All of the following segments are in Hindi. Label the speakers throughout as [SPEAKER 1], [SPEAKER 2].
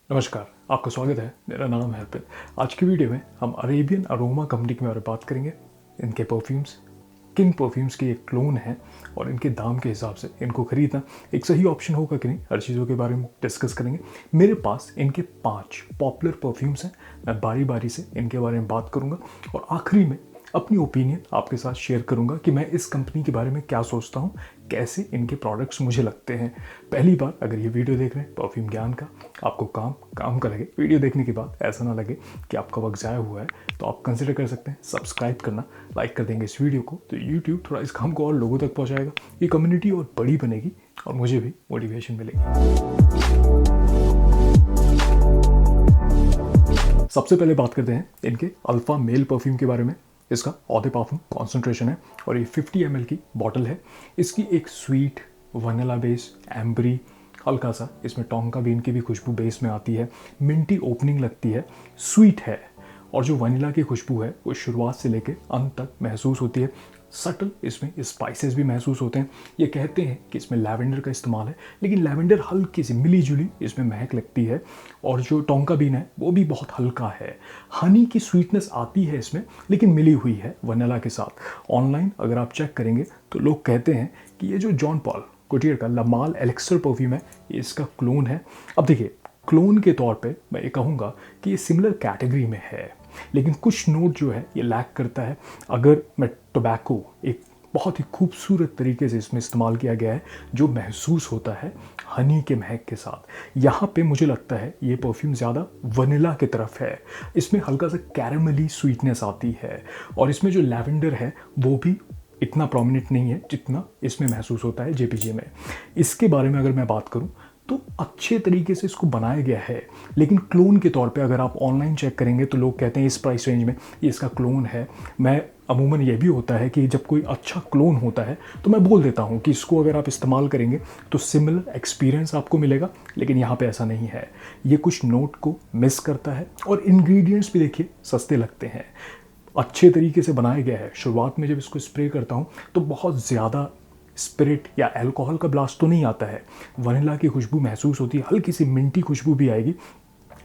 [SPEAKER 1] नमस्कार, आपका स्वागत है। मेरा नाम है अर्पित। आज की वीडियो में हम अरेबियन अरोमा कंपनी के बारे में बात करेंगे। इनके परफ्यूम्स किंग परफ्यूम्स के एक क्लोन है और इनके दाम के हिसाब से इनको खरीदना एक सही ऑप्शन होगा कि नहीं, हर चीज़ों के बारे में डिस्कस करेंगे। मेरे पास इनके 5 पॉपुलर परफ्यूम्स हैं। मैं बारी बारी से इनके बारे में बात करूंगा और आखिरी में अपनी ओपिनियन आपके साथ शेयर करूंगा कि मैं इस कंपनी के बारे में क्या सोचता हूं, कैसे इनके प्रोडक्ट्स मुझे लगते हैं। पहली बार अगर ये वीडियो देख रहे हैं परफ्यूम ज्ञान का, आपको काम का लगे, वीडियो देखने के बाद ऐसा ना लगे कि आपका वक्त ज़ाया हुआ है, तो आप कंसिडर कर सकते हैं सब्सक्राइब करना। लाइक कर देंगे इस वीडियो को तो यूट्यूब थोड़ा इस काम को और लोगों तक पहुँचाएगा, ये कम्युनिटी और बड़ी बनेगी और मुझे भी मोटिवेशन मिलेगी। सबसे पहले बात करते हैं इनके अल्फ़ा मेल परफ्यूम के बारे में। इसका ऑधे पार्फुम कॉन्सेंट्रेशन है और ये 50 ml की बॉटल है। इसकी एक स्वीट वनीला बेस, एम्बरी, हल्का सा इसमें टोंका बीन की भी खुशबू बेस में आती है। मिंटी ओपनिंग लगती है, स्वीट है और जो वनीला की खुशबू है वो शुरुआत से लेके अंत तक महसूस होती है। सटल इसमें स्पाइसेस भी महसूस होते हैं। ये कहते हैं कि इसमें लैवेंडर का इस्तेमाल है, लेकिन लैवेंडर हल्की सी मिली जुली इसमें महक लगती है और जो टोंका बीन है वो भी बहुत हल्का है। हनी की स्वीटनेस आती है इसमें, लेकिन मिली हुई है वनीला के साथ। ऑनलाइन अगर आप चेक करेंगे तो लोग कहते हैं कि ये जो जॉन पॉल गाल्टियर का लमाल एलेक्सर परफ्यूम है, ये इसका क्लोन है। अब देखिए, क्लोन के तौर पे मैं ये कहूँगा कि ये सिमिलर कैटेगरी में है, लेकिन कुछ नोट जो है ये लैक करता है। अगर मैं टोबैको एक बहुत ही खूबसूरत तरीके से इसमें इस्तेमाल किया गया है जो महसूस होता है हनी के महक के साथ। यहाँ पे मुझे लगता है ये परफ्यूम ज़्यादा वनीला की तरफ है। इसमें हल्का सा कैरेमली स्वीटनेस आती है और इसमें जो लैवेंडर है वो भी इतना प्रोमिनेंट नहीं है जितना इसमें महसूस होता है जेपीजे में। इसके बारे में अगर मैं बात करूं तो अच्छे तरीके से इसको बनाया गया है, लेकिन क्लोन के तौर पे अगर आप ऑनलाइन चेक करेंगे तो लोग कहते हैं इस प्राइस रेंज में ये इसका क्लोन है। मैं अमूमन ये भी होता है कि जब कोई अच्छा क्लोन होता है तो मैं बोल देता हूँ कि इसको अगर आप इस्तेमाल करेंगे तो सिमिलर एक्सपीरियंस आपको मिलेगा, लेकिन यहाँ पे ऐसा नहीं है। ये कुछ नोट को मिस करता है और इंग्रेडिएंट्स भी देखिए सस्ते लगते हैं, अच्छे तरीके से बनाया गया है। शुरुआत में जब इसको स्प्रे करता हूँ तो बहुत ज़्यादा स्पिरिट या अल्कोहल का ब्लास्ट तो नहीं आता है। वनीला की खुशबू महसूस होती है, हल्की सी मिंटी खुशबू भी आएगी,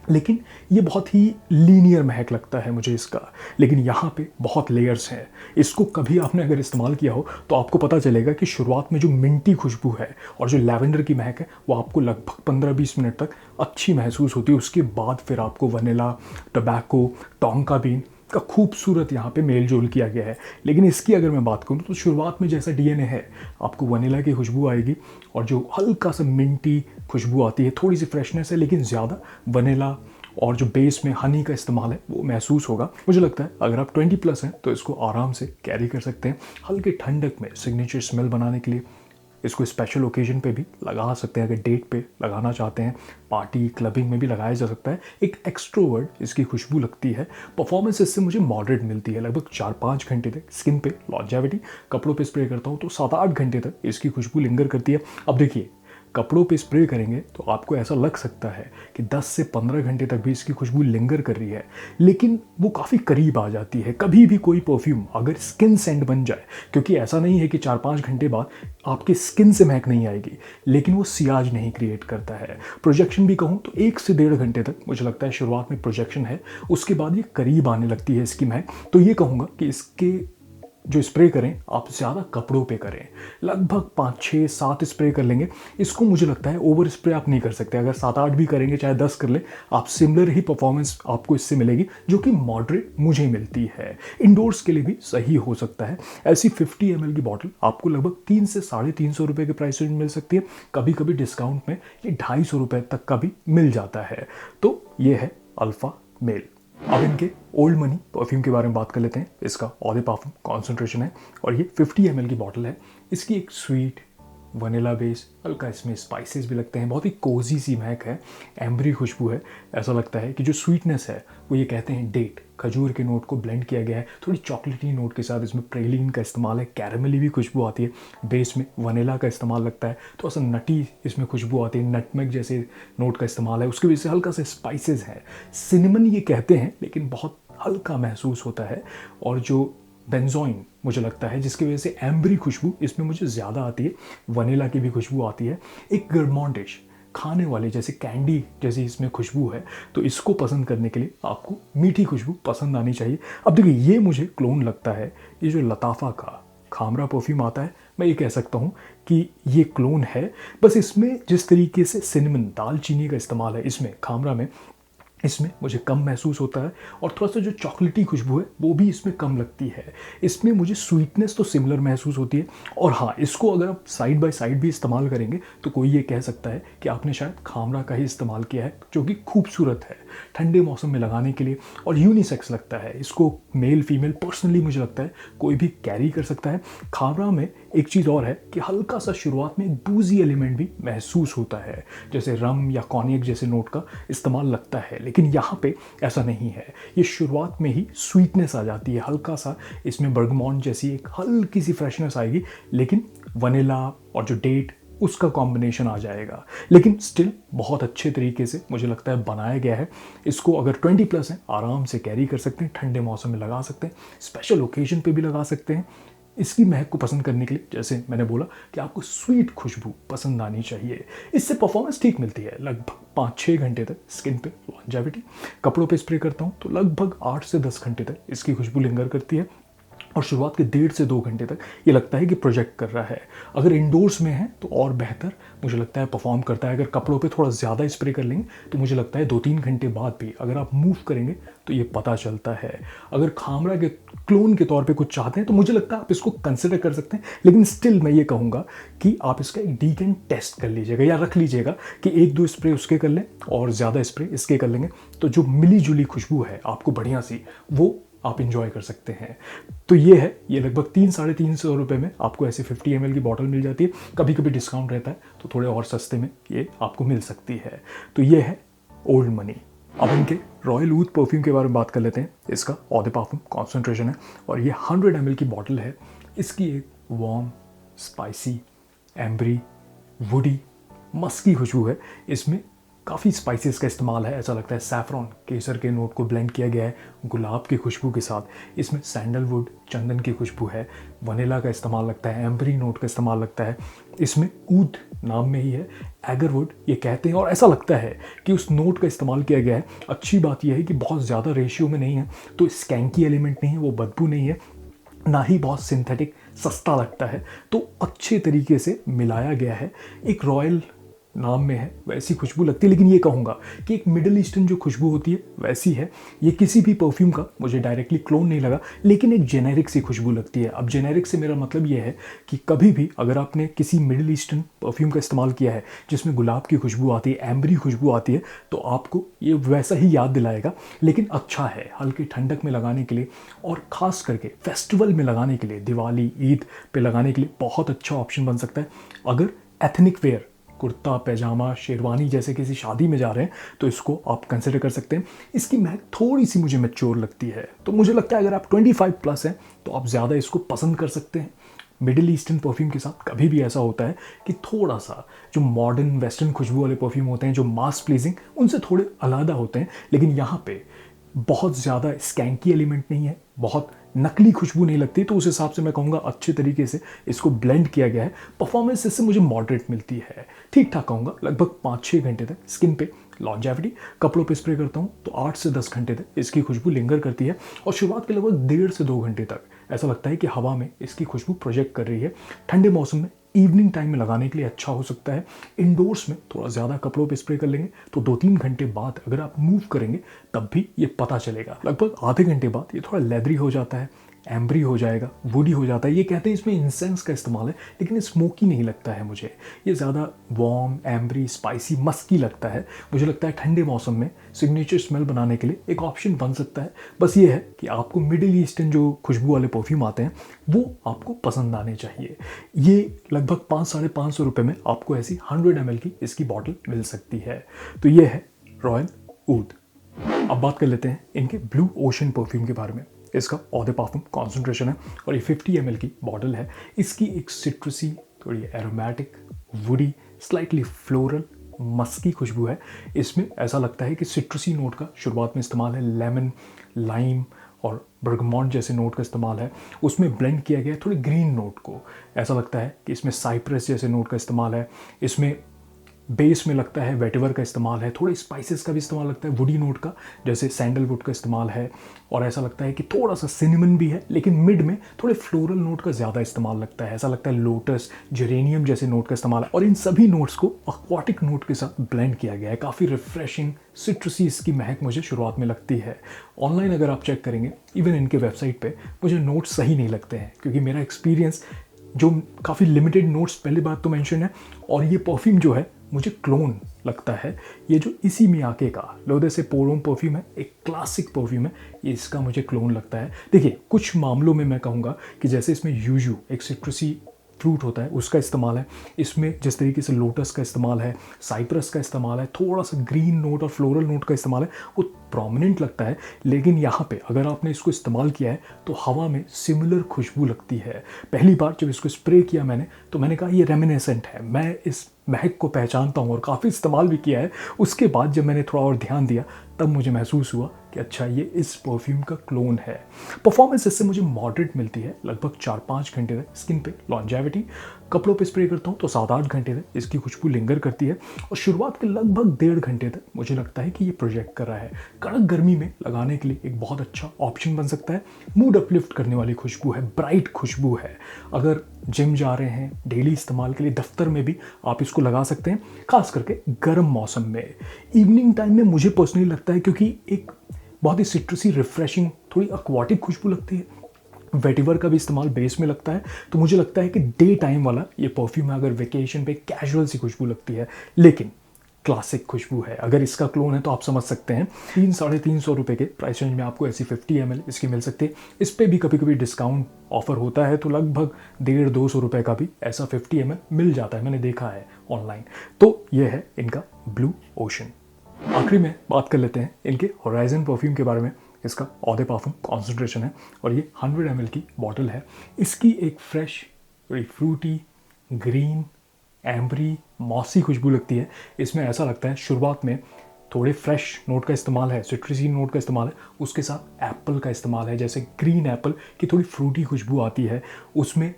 [SPEAKER 1] लेकिन ये बहुत ही लीनियर महक लगता है मुझे इसका। लेकिन यहाँ पे बहुत लेयर्स हैं। इसको कभी आपने अगर इस्तेमाल किया हो तो आपको पता चलेगा कि शुरुआत में जो मिंटी खुशबू है और जो लैवेंडर की महक है वो आपको लगभग 15-20 मिनट तक अच्छी महसूस होती है। उसके बाद फिर आपको वनीला, टोबैको, टोंका बीन का खूबसूरत यहाँ पे मेल जोल किया गया है। लेकिन इसकी अगर मैं बात करूँ तो शुरुआत में जैसा डीएनए है, आपको वनीला की खुशबू आएगी और जो हल्का सा मिंटी खुशबू आती है, थोड़ी सी फ्रेशनेस है, लेकिन ज़्यादा वनीला और जो बेस में हनी का इस्तेमाल है वो महसूस होगा। मुझे लगता है अगर आप 20+ हैं तो इसको आराम से कैरी कर सकते हैं। हल्के ठंडक में सिग्नेचर स्मेल बनाने के लिए इसको स्पेशल ओकेजन पे भी लगा सकते हैं। अगर डेट पे लगाना चाहते हैं, पार्टी क्लबिंग में भी लगाया जा सकता है। एक एक्सट्रोवर्ट इसकी खुशबू लगती है। परफॉर्मेंस इससे मुझे मॉडरेट मिलती है, लगभग 4-5 घंटे तक स्किन पे लॉन्जेविटी। कपड़ों पे स्प्रे करता हूँ तो 7-8 घंटे तक इसकी खुशबू लिंगर करती है। अब देखिए, कपड़ों पे स्प्रे करेंगे तो आपको ऐसा लग सकता है कि 10 से 15 घंटे तक भी इसकी खुशबू लिंगर कर रही है, लेकिन वो काफ़ी करीब आ जाती है। कभी भी कोई परफ्यूम अगर स्किन सेंट बन जाए, क्योंकि ऐसा नहीं है कि 4-5 घंटे बाद आपके स्किन से महक नहीं आएगी, लेकिन वो सियाज नहीं क्रिएट करता है। प्रोजेक्शन भी कहूँ तो 1 से 1.5 घंटे तक मुझे लगता है शुरुआत में प्रोजेक्शन है, उसके बाद ये करीब आने लगती है इसकी महक। तो ये कहूँगा कि इसके जो स्प्रे करें आप ज़्यादा कपड़ों पे करें, लगभग 5-6-7 स्प्रे कर लेंगे। इसको मुझे लगता है ओवर स्प्रे आप नहीं कर सकते। अगर 7-8 भी करेंगे, चाहे 10 कर ले, आप सिमिलर ही परफॉर्मेंस आपको इससे मिलेगी, जो कि मॉडरेट मुझे मिलती है। इंडोर्स के लिए भी सही हो सकता है। ऐसी 50 ml की बॉटल आपको लगभग 3 से 350 रुपये के प्राइस रेंज मिल सकती है। कभी कभी डिस्काउंट में ये 250 रुपये तक का भी मिल जाता है। तो ये है अल्फ़ा मेल। अब इनके ओल्ड मनी परफ्यूम के बारे में बात कर लेते हैं। इसका ऑधे पार्फुम कॉन्सेंट्रेशन है और ये 50 ml की बॉटल है। इसकी एक स्वीट वनीला बेस, हल्का इसमें स्पाइसेस भी लगते हैं, बहुत ही कोजी सी महक है, एम्बरी खुशबू है। ऐसा लगता है कि जो स्वीटनेस है वो ये कहते हैं डेट, खजूर के नोट को ब्लेंड किया गया है। थोड़ी चॉकलेटी नोट के साथ इसमें प्रेलिन का इस्तेमाल है, कैरेमली भी खुशबू आती है, बेस में वनीला का इस्तेमाल लगता है, थोड़ा सा नटी इसमें खुशबू आती है, नटमेग जैसे नोट का इस्तेमाल है, उसकी वजह से हल्का सा स्पाइसेस है। सिनेमन ये कहते हैं, लेकिन बहुत हल्का महसूस होता है। और जो बेंजोइन मुझे लगता है, जिसकी वजह से एम्बरी खुशबू इसमें मुझे ज़्यादा आती है, वनीला की भी खुशबू आती है। एक गर्मॉन्डिश खाने वाले जैसे कैंडी जैसी इसमें खुशबू है, तो इसको पसंद करने के लिए आपको मीठी खुशबू पसंद आनी चाहिए। अब देखिए, ये मुझे क्लोन लगता है। ये जो लताफ़ा का खामरा परफ्यूम आता है, मैं ये कह सकता हूँ कि ये क्लोन है। बस इसमें जिस तरीके से सिनेमन दालचीनी का इस्तेमाल है इसमें खामरा में, इसमें मुझे कम महसूस होता है। और थोड़ा सा जो चॉकलेटी खुशबू है वो भी इसमें कम लगती है। इसमें मुझे स्वीटनेस तो सिमिलर महसूस होती है। और हाँ, इसको अगर आप साइड बाय साइड भी इस्तेमाल करेंगे तो कोई ये कह सकता है कि आपने शायद खामरा का ही इस्तेमाल किया है, जो कि खूबसूरत है ठंडे मौसम में लगाने के लिए। और यूनिसेक्स लगता है, इसको मेल फीमेल पर्सनली मुझे लगता है कोई भी कैरी कर सकता है। खामरा में एक चीज़ और है कि हल्का सा शुरुआत में एक बूजी एलिमेंट भी महसूस होता है, जैसे रम या कॉन्यक जैसे नोट का इस्तेमाल लगता है, लेकिन यहाँ पे ऐसा नहीं है। ये शुरुआत में ही स्वीटनेस आ जाती है, हल्का सा इसमें बर्गमॉन्ट जैसी एक हल्की सी फ्रेशनेस आएगी, लेकिन वनीला और जो डेट उसका कॉम्बिनेशन आ जाएगा। लेकिन स्टिल बहुत अच्छे तरीके से मुझे लगता है बनाया गया है। इसको अगर 20+ है आराम से कैरी कर सकते हैं, ठंडे मौसम में लगा सकते हैं, स्पेशल ओकेजन पे भी लगा सकते हैं। इसकी महक को पसंद करने के लिए जैसे मैंने बोला कि आपको स्वीट खुशबू पसंद आनी चाहिए। इससे परफॉर्मेंस ठीक मिलती है, लगभग 5-6 घंटे तक स्किन पे लॉन्जेविटी। कपड़ों पे स्प्रे करता हूँ तो लगभग 8 से 10 घंटे तक इसकी खुशबू लिंगर करती है। और शुरुआत के 1.5 से 2 घंटे तक ये लगता है कि प्रोजेक्ट कर रहा है। अगर इंडोर्स में है तो और बेहतर मुझे लगता है परफॉर्म करता है। अगर कपड़ों पे थोड़ा ज़्यादा स्प्रे कर लेंगे तो मुझे लगता है 2-3 घंटे बाद भी अगर आप मूव करेंगे तो ये पता चलता है। अगर खामरा के क्लोन के तौर पे कुछ चाहते हैं तो मुझे लगता है आप इसको कंसिडर कर सकते हैं। लेकिन स्टिल मैं ये कहूँगा कि आप इसका एक डीकेंट टेस्ट कर लीजिएगा या रख लीजिएगा कि 1-2 स्प्रे उसके कर लें और ज़्यादा स्प्रे इसके कर लेंगे, तो जो मिली जुली खुशबू है आपको बढ़िया सी, वो आप इंजॉय कर सकते हैं। तो ये है, ये लगभग 300-350 रुपये में आपको ऐसे 50 ml की बॉटल मिल जाती है। कभी कभी डिस्काउंट रहता है तो थोड़े और सस्ते में ये आपको मिल सकती है। तो ये है ओल्ड मनी। अब इनके रॉयल ऊद परफ्यूम के बारे में बात कर लेते हैं। इसका ऑ द पार्फुम कॉन्सेंट्रेशन है और ये 100 ml की बॉटल है। इसकी एक warm, spicy, ambery, woody, Maski खुशबू है। इसमें काफ़ी स्पाइसेस का इस्तेमाल है। ऐसा लगता है सैफरॉन, केसर के नोट को ब्लेंड किया गया है गुलाब की खुशबू के साथ। इसमें सैंडलवुड, चंदन की खुशबू है, वनीला का इस्तेमाल लगता है, एम्बरी नोट का इस्तेमाल लगता है। इसमें ऊद नाम में ही है, एगरवुड ये कहते हैं, और ऐसा लगता है कि उस नोट का इस्तेमाल किया गया है। अच्छी बात यह है कि बहुत ज़्यादा रेशियो में नहीं है, तो स्कैंकी एलिमेंट नहीं है, वो बदबू नहीं है, ना ही बहुत सिंथेटिक सस्ता लगता है। तो अच्छे तरीके से मिलाया गया है। एक रॉयल नाम में है वैसी खुशबू लगती है, लेकिन ये कहूँगा कि एक मिडिल ईस्टर्न जो खुशबू होती है वैसी है। ये किसी भी परफ्यूम का मुझे डायरेक्टली क्लोन नहीं लगा, लेकिन एक जेनेरिक सी खुशबू लगती है। अब जेनेरिक से मेरा मतलब ये है कि कभी भी अगर आपने किसी मिडिल ईस्टर्न परफ्यूम का इस्तेमाल किया है जिसमें गुलाब की खुशबू आती है, एम्बरी खुशबू आती है, तो आपको ये वैसा ही याद दिलाएगा। लेकिन अच्छा है हल्की ठंडक में लगाने के लिए, और ख़ास करके फेस्टिवल में लगाने के लिए, दिवाली ईद पे लगाने के लिए बहुत अच्छा ऑप्शन बन सकता है। अगर एथनिक वेयर, कुर्ता पैजामा शेरवानी जैसे किसी शादी में जा रहे हैं तो इसको आप कंसिडर कर सकते हैं। इसकी महक थोड़ी सी मुझे मैच्योर लगती है, तो मुझे लगता है अगर आप 25+ हैं तो आप ज़्यादा इसको पसंद कर सकते हैं। मिडिल ईस्टर्न परफ्यूम के साथ कभी भी ऐसा होता है कि थोड़ा सा जो मॉडर्न वेस्टर्न खुशबू वाले परफ्यूम होते हैं जो मास प्लीजिंग, उनसे थोड़े अलग होते हैं, लेकिन यहाँ पे बहुत ज़्यादा स्कैंकी एलिमेंट नहीं है, बहुत नकली खुशबू नहीं लगती। तो उस हिसाब से मैं कहूँगा अच्छे तरीके से इसको ब्लेंड किया गया है। परफॉर्मेंस इससे मुझे मॉडरेट मिलती है, ठीक ठाक कहूँगा। लगभग 5-6 घंटे तक स्किन पे लॉन्जेविटी, कपड़ों पे स्प्रे करता हूँ तो 8 से 10 घंटे तक इसकी खुशबू लिंगर करती है। और शुरुआत के लगभग 1.5 से 2 घंटे तक ऐसा लगता है कि हवा में इसकी खुशबू प्रोजेक्ट कर रही है। ठंडे मौसम में इवनिंग टाइम में लगाने के लिए अच्छा हो सकता है। इंडोर्स में थोड़ा ज़्यादा कपड़ों पे स्प्रे कर लेंगे तो 2-3 घंटे बाद अगर आप मूव करेंगे तब भी ये पता चलेगा। लगभग आधे घंटे बाद ये थोड़ा लेदरी हो जाता है, एम्बरी हो जाएगा, वुडी हो जाता है। ये कहते हैं इसमें इंसेंस का इस्तेमाल है, लेकिन स्मोकी नहीं लगता है मुझे। ये ज़्यादा वार्म, एम्बरी, स्पाइसी, मस्की लगता है। मुझे लगता है ठंडे मौसम में सिग्नेचर स्मेल बनाने के लिए एक ऑप्शन बन सकता है। बस ये है कि आपको मिडिल ईस्टर्न जो खुशबू वाले परफ्यूम आते हैं वो आपको पसंद आने चाहिए। ये लगभग 500-550 रुपये में आपको ऐसी 100 ml की इसकी बॉटल मिल सकती है। तो ये है रॉयल ऊद। अब बात कर लेते हैं इनके ब्लू ओशन परफ्यूम के बारे में। इसका ऑ द पार्फुम कॉन्सेंट्रेशन है और ये 50 ml की बॉटल है। इसकी एक सिट्रसी, थोड़ी aromatic, woody, slightly floral, musky खुशबू है। इसमें ऐसा लगता है कि सिट्रसी नोट का शुरुआत में इस्तेमाल है, लेमन, लाइम और बर्गमॉन्ट जैसे नोट का इस्तेमाल है। उसमें ब्लेंड किया गया है थोड़ी ग्रीन नोट को। ऐसा लगता है कि इसमें साइप्रस जैसे नोट का इस्तेमाल है। इसमें बेस में लगता है वेटिवर का इस्तेमाल है, थोड़े स्पाइसेस का भी इस्तेमाल लगता है, वुडी नोट का जैसे सैंडलवुड का इस्तेमाल है, और ऐसा लगता है कि थोड़ा सा सिनेमन भी है, लेकिन मिड में थोड़े फ्लोरल नोट का ज़्यादा इस्तेमाल लगता है। ऐसा लगता है लोटस, जेरेनियम जैसे नोट का इस्तेमाल है, और इन सभी नोट्स को एक्वाटिक नोट के साथ ब्लेंड किया गया है। काफ़ी रिफ्रेशिंग सिट्रसी इसकी महक मुझे शुरुआत में लगती है। ऑनलाइन अगर आप चेक करेंगे, इवन इनके वेबसाइट पे मुझे नोट्स सही नहीं लगते हैं, क्योंकि मेरा एक्सपीरियंस जो काफ़ी लिमिटेड नोट्स पहली बात तो मेंशन है, और ये परफ्यूम जो है मुझे क्लोन लगता है। ये जो इसी मियाके का लोदे से पोरोम परफ्यूम है, एक क्लासिक परफ्यूम है, ये इसका मुझे क्लोन लगता है। देखिए, कुछ मामलों में मैं कहूँगा कि जैसे इसमें यूजू एक सिट्रसी फ्रूट होता है, उसका इस्तेमाल है, इसमें जिस तरीके से लोटस का इस्तेमाल है, साइप्रस का इस्तेमाल है, थोड़ा सा ग्रीन नोट और फ्लोरल नोट का इस्तेमाल है, वो प्रोमिनेंट लगता है। लेकिन यहाँ पे अगर आपने इसको इस्तेमाल किया है तो हवा में सिमिलर खुशबू लगती है। पहली बार जब इसको स्प्रे किया मैंने, तो मैंने कहा ये रेमिनेसेंट है, मैं इस महक को पहचानता हूँ, और काफ़ी इस्तेमाल भी किया है। उसके बाद जब मैंने थोड़ा और ध्यान दिया, तब मुझे महसूस हुआ कि अच्छा, ये इस परफ्यूम का क्लोन है। परफॉर्मेंस इससे मुझे मॉडरेट मिलती है, लगभग 4-5 घंटे तक स्किन पे लॉन्जेविटी। कपड़ों पे स्प्रे करता हूँ तो 7-8 घंटे तक इसकी खुशबू लिंगर करती है, और शुरुआत के लगभग 1.5 घंटे तक मुझे लगता है कि ये प्रोजेक्ट कर रहा है। कड़क गर्मी में लगाने के लिए एक बहुत अच्छा ऑप्शन बन सकता है। मूड अपलिफ्ट करने वाली खुशबू है, ब्राइट खुशबू है। अगर जिम जा रहे हैं, डेली इस्तेमाल के लिए, दफ्तर में भी आप इसको लगा सकते हैं, खास करके गर्म मौसम में। इवनिंग टाइम में मुझे पर्सनली लगता है, क्योंकि एक बहुत ही सिट्रसी, रिफ्रेशिंग, थोड़ी एक्वाटिक खुशबू लगती है। वेटिवर का भी इस्तेमाल बेस में लगता है, तो मुझे लगता है कि डे टाइम वाला ये परफ्यूम है। अगर वेकेशन पे कैजुअल सी खुशबू लगती है, लेकिन क्लासिक खुशबू है। अगर इसका क्लोन है तो आप समझ सकते हैं 300-350 रुपये के प्राइस रेंज में आपको ऐसी 50 ml इसकी मिल सकती है। इस पर भी कभी कभी डिस्काउंट ऑफर होता है, तो लगभग 150-200 रुपये का भी ऐसा 50 ml मिल जाता है, मैंने देखा है ऑनलाइन। तो ये है इनका ब्लू ओशन। आखिरी में बात कर लेते हैं इनके होराइजन परफ्यूम के बारे में। इसका ऑदे पार्फुम कॉन्सेंट्रेशन है, और ये 100 ml की बॉटल है। इसकी एक फ्रेश, बड़ी फ्रूटी, ग्रीन, एम्बरी, मॉसी खुशबू लगती है। इसमें ऐसा लगता है शुरुआत में थोड़े फ्रेश नोट का इस्तेमाल है, सिट्रसी नोट का इस्तेमाल है, उसके साथ एप्पल का इस्तेमाल है, जैसे ग्रीन एप्पल की थोड़ी फ्रूटी खुशबू आती है। उसमें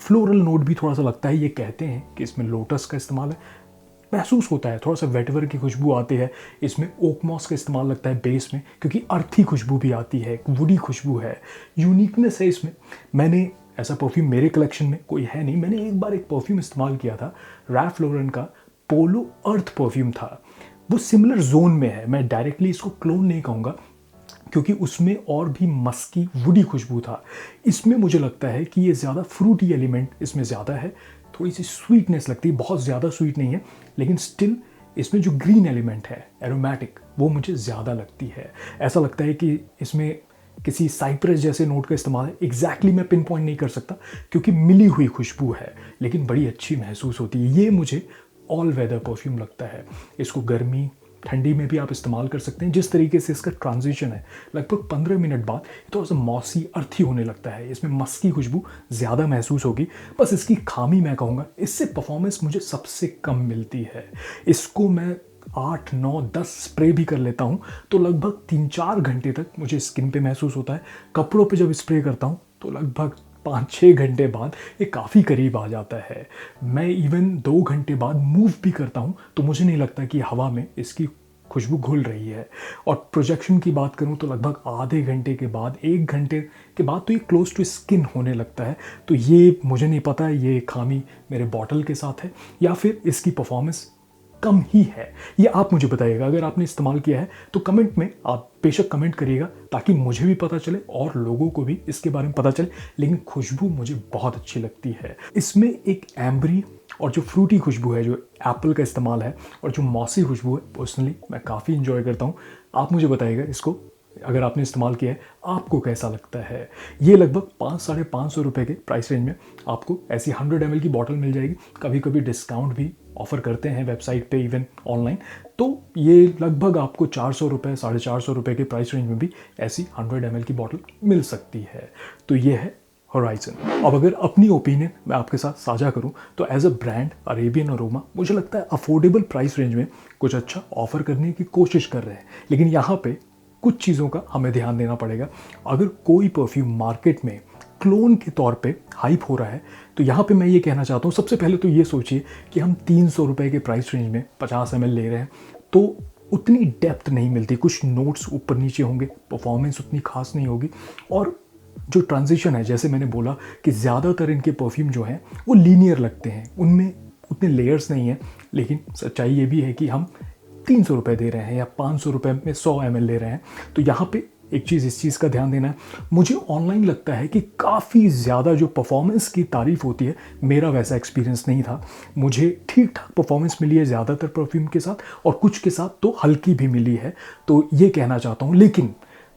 [SPEAKER 1] फ्लोरल नोट भी थोड़ा सा लगता है। ये कहते हैं कि इसमें लोटस का इस्तेमाल है, महसूस होता है। थोड़ा सा वेटिवर की खुशबू आती है। इसमें ओक मॉस का इस्तेमाल लगता है बेस में, क्योंकि अर्थी खुशबू भी आती है, एक वुडी खुशबू है, यूनिकनेस है इसमें। मैंने ऐसा परफ्यूम मेरे कलेक्शन में कोई है नहीं। मैंने एक बार एक परफ्यूम इस्तेमाल किया था, रैल्फ लॉरेन का पोलो अर्थ परफ्यूम था, वो सिमिलर जोन में है। मैं डायरेक्टली इसको क्लोन नहीं कहूँगा, क्योंकि उसमें और भी मस्की वुडी खुशबू था। इसमें मुझे लगता है कि ये ज़्यादा फ्रूटी एलिमेंट इसमें ज़्यादा है, थोड़ी सी स्वीटनेस लगती है, बहुत ज़्यादा स्वीट नहीं है, लेकिन स्टिल इसमें जो ग्रीन एलिमेंट है, एरोमेटिक, वो मुझे ज़्यादा लगती है। ऐसा लगता है कि इसमें किसी साइप्रस जैसे नोट का इस्तेमाल है। एग्जैक्टली मैं पिन पॉइंट नहीं कर सकता, क्योंकि मिली हुई खुशबू है, लेकिन बड़ी अच्छी महसूस होती है। ये मुझे ऑल वेदर परफ्यूम लगता है। इसको गर्मी, ठंडी में भी आप इस्तेमाल कर सकते हैं। जिस तरीके से इसका ट्रांजिशन है, लगभग 15 मिनट बाद थोड़ा सा मॉसी, अर्थी होने लगता है। इसमें मस्की खुशबू ज़्यादा महसूस होगी। बस इसकी खामी मैं कहूँगा, इससे परफॉर्मेंस मुझे सबसे कम मिलती है। इसको मैं 8, 9, 10 स्प्रे भी कर लेता हूँ, तो लगभग 3-4 घंटे तक मुझे स्किन पे महसूस होता है। कपड़ों पे जब स्प्रे करता हूँ तो लगभग 5-6 घंटे बाद ये काफ़ी करीब आ जाता है। मैं इवन 2 घंटे बाद मूव भी करता हूँ तो मुझे नहीं लगता कि हवा में इसकी खुशबू घुल रही है। और प्रोजेक्शन की बात करूँ तो लगभग आधे घंटे के बाद, 1 घंटे के बाद तो ये क्लोज टू स्किन होने लगता है। तो ये मुझे नहीं पता ये खामी मेरे बॉटल के साथ है या फिर इसकी परफॉर्मेंस कम ही है। ये आप मुझे बताइएगा। अगर आपने इस्तेमाल किया है तो कमेंट में आप बेशक कमेंट करिएगा, ताकि मुझे भी पता चले और लोगों को भी इसके बारे में पता चले। लेकिन खुशबू मुझे बहुत अच्छी लगती है। इसमें एक एम्बरी और जो फ्रूटी खुशबू है, जो एप्पल का इस्तेमाल है, और जो मॉसी खुशबू है, पर्सनली मैं काफ़ी इंजॉय करता हूँ। आप मुझे बताइएगा इसको, अगर आपने इस्तेमाल किया है, आपको कैसा लगता है। ये लगभग 500-550 रुपये के प्राइस रेंज में आपको ऐसी 100 ml की बॉटल मिल जाएगी। कभी कभी डिस्काउंट भी ऑफर करते हैं वेबसाइट पे, इवन ऑनलाइन। तो ये लगभग आपको 400 रुपये, 450 रुपये के प्राइस रेंज में भी ऐसी 100 ml की बॉटल मिल सकती है। तो ये है होराइजन। अब अगर अपनी ओपिनियन मैं आपके साथ साझा करूं तो as a brand Arabian aroma मुझे लगता है अफोर्डेबल प्राइस रेंज में कुछ अच्छा ऑफर करने की कोशिश कर रहे हैं। लेकिन यहाँ पे कुछ चीज़ों का हमें ध्यान देना पड़ेगा। अगर कोई परफ्यूम मार्केट में क्लोन के तौर पे हाइप हो रहा है। तो यहाँ पे मैं ये कहना चाहता हूँ, सबसे पहले तो ये सोचिए कि हम 300 रुपये के प्राइस रेंज में 50 ml ले रहे हैं, तो उतनी डेप्थ नहीं मिलती, कुछ नोट्स ऊपर नीचे होंगे, परफॉर्मेंस उतनी खास नहीं होगी। और जो ट्रांजिशन है, जैसे मैंने बोला कि ज़्यादातर इनके परफ्यूम जो हैं वो लीनियर लगते हैं, उनमें उतने लेयर्स नहीं हैं। लेकिन सच्चाई ये भी है कि हम 300 रुपये दे रहे हैं या 500 रुपये में 100 ml ले रहे हैं। तो यहाँ पे एक चीज़, इस चीज़ का ध्यान देना है। मुझे ऑनलाइन लगता है कि काफ़ी ज़्यादा जो परफॉर्मेंस की तारीफ़ होती है, मेरा वैसा एक्सपीरियंस नहीं था। मुझे ठीक ठाक परफॉर्मेंस मिली है ज़्यादातर परफ्यूम के साथ, और कुछ के साथ तो हल्की भी मिली है। तो ये कहना चाहता हूँ, लेकिन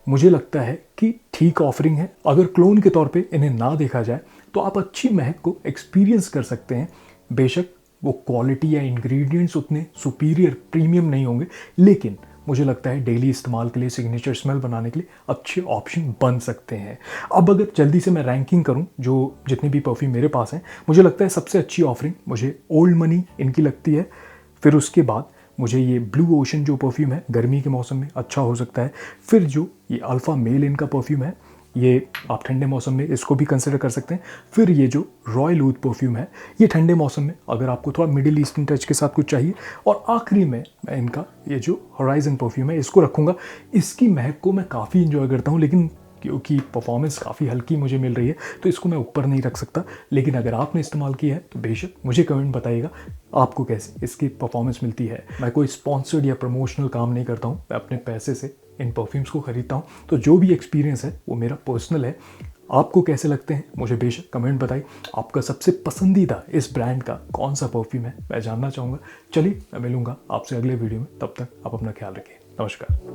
[SPEAKER 1] मुझे लगता है कि ठीक ऑफरिंग है। अगर क्लोन के तौर पे इन्हें ना देखा जाए तो आप अच्छी महक को एक्सपीरियंस कर सकते हैं। बेशक वो क्वालिटी या इंग्रेडिएंट्स उतने सुपीरियर प्रीमियम नहीं होंगे, लेकिन मुझे लगता है डेली इस्तेमाल के लिए, सिग्नेचर स्मेल बनाने के लिए अच्छे ऑप्शन बन सकते हैं। अब अगर जल्दी से मैं रैंकिंग करूं जो जितने भी परफ्यूम मेरे पास हैं, मुझे लगता है सबसे अच्छी ऑफरिंग मुझे ओल्ड मनी इनकी लगती है। फिर उसके बाद मुझे ये ब्लू ओशन जो परफ्यूम है, गर्मी के मौसम में अच्छा हो सकता है। फिर जो ये अल्फ़ा मेल इनका परफ्यूम है, ये आप ठंडे मौसम में इसको भी कंसिडर कर सकते हैं। फिर ये जो रॉयल ऊद परफ्यूम है, ये ठंडे मौसम में अगर आपको थोड़ा मिडिल ईस्टर्न टच के साथ कुछ चाहिए। और आखिरी में मैं इनका ये जो होराइजन परफ्यूम है, इसको रखूँगा। इसकी महक को मैं काफ़ी इंजॉय करता हूँ, लेकिन क्योंकि परफॉर्मेंस काफ़ी हल्की मुझे मिल रही है तो इसको मैं ऊपर नहीं रख सकता। लेकिन अगर आपने इस्तेमाल किया है तो बेशक मुझे कमेंट बताइएगा आपको कैसे इसकी परफॉर्मेंस मिलती है। मैं कोई स्पॉन्सर्ड या प्रमोशनल काम नहीं करता हूँ, मैं अपने पैसे से इन परफ्यूम्स को खरीदता हूँ। तो जो भी एक्सपीरियंस है वो मेरा पर्सनल है। आपको कैसे लगते हैं मुझे बेशक कमेंट बताइए। आपका सबसे पसंदीदा इस ब्रांड का कौन सा परफ्यूम है, मैं जानना चाहूँगा। चलिए, मैं मिलूंगा आपसे अगले वीडियो में। तब तक आप अपना ख्याल रखिए। नमस्कार।